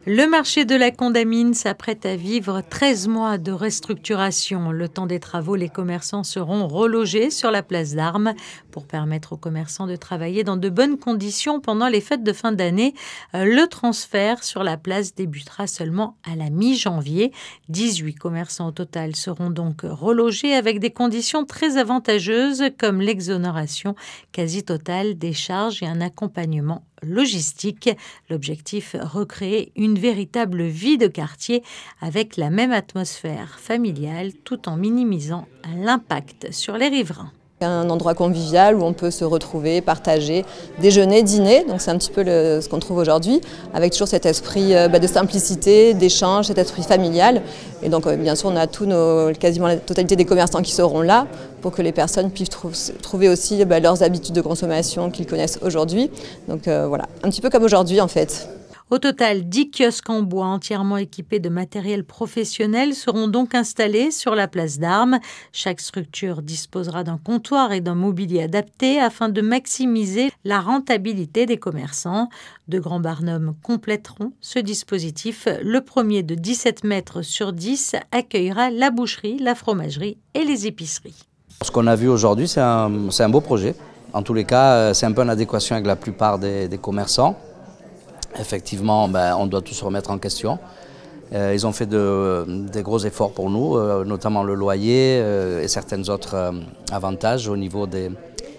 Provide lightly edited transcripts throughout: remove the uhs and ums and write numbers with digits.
Le marché de la Condamine s'apprête à vivre 13 mois de restructuration. Le temps des travaux, les commerçants seront relogés sur la place d'Armes pour permettre aux commerçants de travailler dans de bonnes conditions pendant les fêtes de fin d'année. Le transfert sur la place débutera seulement à la mi-janvier. 18 commerçants au total seront donc relogés avec des conditions très avantageuses comme l'exonération quasi totale des charges et un accompagnement logistique. L'objectif, recréer une véritable vie de quartier avec la même atmosphère familiale tout en minimisant l'impact sur les riverains. Un endroit convivial où on peut se retrouver, partager, déjeuner, dîner, donc c'est un petit peu ce qu'on trouve aujourd'hui, avec toujours cet esprit de simplicité, d'échange, cet esprit familial. Et donc bien sûr on a quasiment la totalité des commerçants qui seront là pour que les personnes puissent trouver aussi leurs habitudes de consommation qu'ils connaissent aujourd'hui. Donc voilà, un petit peu comme aujourd'hui en fait. Au total, 10 kiosques en bois entièrement équipés de matériel professionnel seront donc installés sur la place d'Armes. Chaque structure disposera d'un comptoir et d'un mobilier adapté afin de maximiser la rentabilité des commerçants. De grands barnums compléteront ce dispositif. Le premier de 17 mètres sur 10 accueillera la boucherie, la fromagerie et les épiceries. Ce qu'on a vu aujourd'hui, c'est un beau projet. En tous les cas, c'est un peu en adéquation avec la plupart des commerçants. Effectivement, on doit tout se remettre en question. Ils ont fait des gros efforts pour nous, notamment le loyer et certains autres avantages au niveau des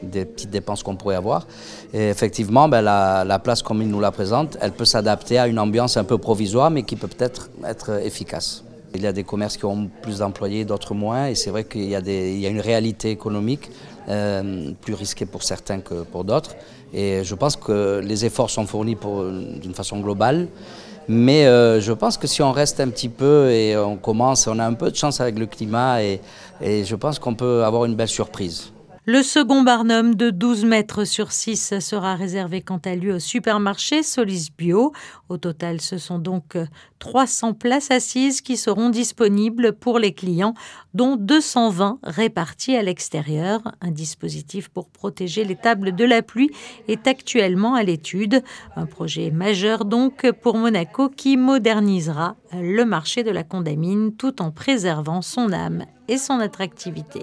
petites dépenses qu'on pourrait avoir. Et effectivement, la place comme ils nous la présentent, elle peut s'adapter à une ambiance un peu provisoire, mais qui peut peut-être être efficace. Il y a des commerces qui ont plus d'employés, d'autres moins, et c'est vrai qu'il y a une réalité économique plus risquée pour certains que pour d'autres. Et je pense que les efforts sont fournis d'une façon globale, mais je pense que si on reste un petit peu et on a un peu de chance avec le climat, et je pense qu'on peut avoir une belle surprise. Le second barnum de 12 mètres sur 6 sera réservé quant à lui au supermarché Solis Bio. Au total, ce sont donc 300 places assises qui seront disponibles pour les clients, dont 220 réparties à l'extérieur. Un dispositif pour protéger les tables de la pluie est actuellement à l'étude. Un projet majeur donc pour Monaco qui modernisera le marché de la Condamine tout en préservant son âme et son attractivité.